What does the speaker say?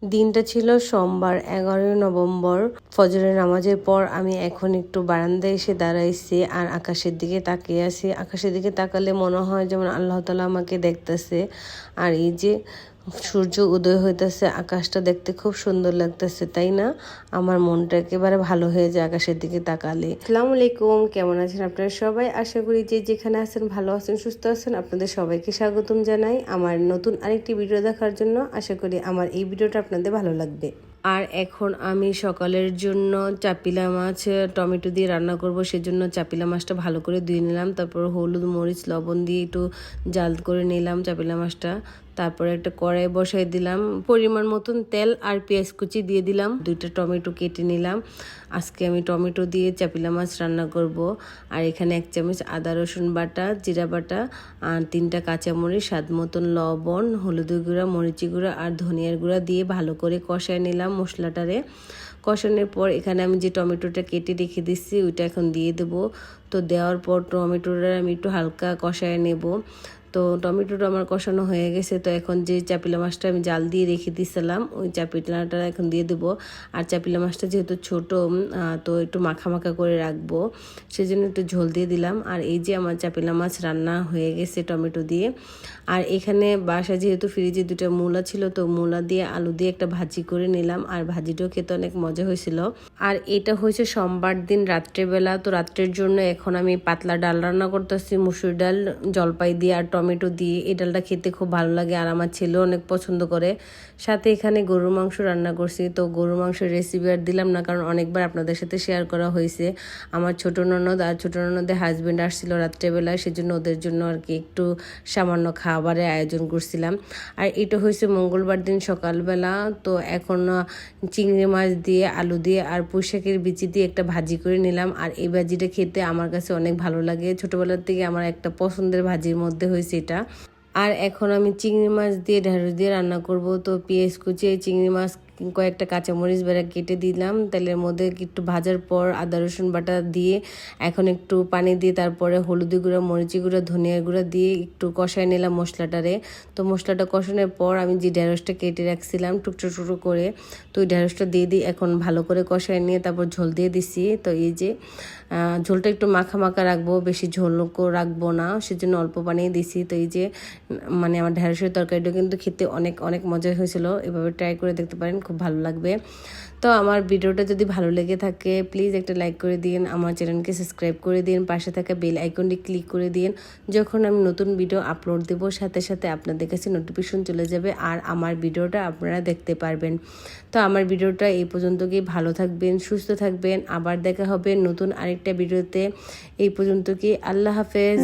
দিনটা ছিল সোমবার 11 নভেম্বর। ফজরের নামাজের পর আমি এখন একটু বারান্দায় এসে দাঁড়াইছি আর আকাশের দিকে তাকিয়ে আছি। আকাশের দিকে তাকালে মনে হয় যেমন আল্লাহ তাআলা আমাকে দেখতেছে। আর এই যে সূর্য উদয় হইতেছে, আকাশটা দেখতে খুব সুন্দর লাগতেছে, তাই না? আমার মনটা একেবারে ভালো হয়ে যায় আকাশের দিকে তাকালে। আসসালামু আলাইকুম, কেমন আছেন আপনারা সবাই? আশা করি যে যেখানে আছেন ভালো আছেন, সুস্থ আছেন। আপনাদের সবাইকে স্বাগতম জানাই আমার নতুন আরেকটি ভিডিও দেখার জন্য। আশা করি আমার এই ভিডিওটা আপনাদের ভালো লাগবে। আর এখন আমি সকালের জন্য চাপিলা মাছ টমেটো দিয়ে রান্না করব, সেজন্য চাপিলা মাছটা ভালো করে ধুয়ে নিলাম। তারপর হলুদ মরিচ লবণ দিয়ে একটু জাল করে নিলাম চাপিলা মাছটা। তারপরে একটা কড়াই বসাই দিলাম, পরিমাণ মতন তেল আর পেঁয়াজ কুচি দিয়ে দিলাম, 2টা টমেটো কেটে নিলাম। আজকে আমি টমেটো দিয়ে চাপিলা মাছ রান্না করব। আর এখানে 1 চামচ আদা রসুন বাটা, জিরা বাটা আর 3টা কাঁচামরিচ, স্বাদ মতন লবণ, হলুদের গুঁড়া, মরিচি গুঁড়া আর ধনিয়ার গুঁড়া দিয়ে ভালো করে কষায় নিলাম মশলাটারে। কষানোর পর এখানে আমি যে টমেটোটা কেটে রেখে দিচ্ছি ওইটা এখন দিয়ে দেবো। তো দেওয়ার পর টমেটোটা আমি একটু হালকা কষায় নেব। তো টমেটোটা আমার কষানো হয়ে গেছে। তো এখন যে চাপিলা মাছটা আমি জাল দিয়ে রেখে দিয়েছিলাম ওই চাপিলাটা এখন দিয়ে দেবো। আর চাপিলা মাছটা যেহেতু ছোট, তো একটু মাখা মাখা করে রাখবো, সেজন্য একটু ঝোল দিয়ে দিলাম। আর এই যে আমার চাপিলা মাছ রান্না হয়ে গেছে টমেটো দিয়ে। আর এখানে বাসা যেহেতু ফ্রিজে 2টা মূলা ছিল, তো মূলা দিয়ে আলু দিয়ে একটা ভাজি করে নিলাম। আর ভাজিটাও খেতে অনেক মজা হয়েছিল। আর এটা হয়েছে সোমবার দিন রাত্রেবেলা। তো রাত্রের জন্য এখন আমি পাতলা ডাল রান্না করতেছি, মুসুর ডাল জলপাই দিয়ে আর টমেটো দিয়ে। এই ডালটা খেতে খুব ভালো লাগে আর আমার ছেলেও অনেক পছন্দ করে। সাথে এখানে গরুর মাংস রান্না করছি। তো গরুর মাংসের রেসিপি আর দিলাম না, কারণ অনেকবার আপনাদের সাথে শেয়ার করা হয়েছে। আমার ছোট ননদ আর ছোট ননদের হাজব্যান্ড আসছিল রাত্রেবেলায়, সেজন্য ওদের জন্য আর কি একটু সামান্য খাবারের আয়োজন করছিলাম। আর এটা হয়েছে মঙ্গলবার দিন সকালবেলা। তো এখন চিংড়ি মাছ দিয়ে আলু দিয়ে আর পুঁইশাকের বিচি দিয়ে একটা ভাজি করে নিলাম। আর এই ভাজিটা খেতে আমার কাছে অনেক ভালো লাগে, ছোটোবেলার থেকে আমার একটা পছন্দের ভাজির মধ্যে হয়েছে এটা। আর এখন আমি চিংড়ি মাছ দিয়ে ঢেঁড়স দিয়ে রান্না করব। তো পেঁয়াজ কুচিয়ে চিংড়ি মাছ কয়েকটা কাঁচামরিচ বেড়া কেটে দিলাম তেলের মধ্যে, একটু ভাজার পর আদা রসুন বাটা দিয়ে এখন একটু পানি দিয়ে তারপরে হলুদি গুঁড়া, মরিচি গুঁড়া, ধনিয়ার গুঁড়া দিয়ে একটু কষায় নিলাম মশলাটারে। তো মশলাটা কষানোর পর আমি যে ঢেঁড়সটা কেটে রাখছিলাম টুকরো টুকরো করে, তো ওই ঢেঁড়সটা দিয়ে দিই এখন ভালো করে কষায় নিয়ে তারপর ঝোল দিয়ে দিছি। তো এই যে ঝোলটা একটু মাখা মাখা রাখবো, বেশি ঝোলও রাখবো না, সেজন্য অল্প পানি দিছি। তো এই যে মানে আমার ঢেঁড়সের তরকারিটা কিন্তু খেতে অনেক অনেক মজা হয়েছিল। এভাবে ট্রাই করে দেখতে পারেন, খুব ভালো লাগবে। তো আমার ভিডিওটা যদি ভালো লেগে থাকে প্লিজ একটা লাইক করে দিন, আমার চ্যানেলকে সাবস্ক্রাইব করে দিন, পাশে থাকা বেল আইকনটি ক্লিক করে দিন। যখন আমি নতুন ভিডিও আপলোড দেবো সাথে সাথে আপনাদের কাছে নোটিফিকেশন চলে যাবে আর আমার ভিডিওটা আপনারা দেখতে পারবেন। তো আমার ভিডিওটা এই পর্যন্ত কি, ভালো থাকবেন, সুস্থ থাকবেন, আবার দেখা হবে নতুন আরেকটা ভিডিওতে। এই পর্যন্ত কি, আল্লাহ হাফেজ।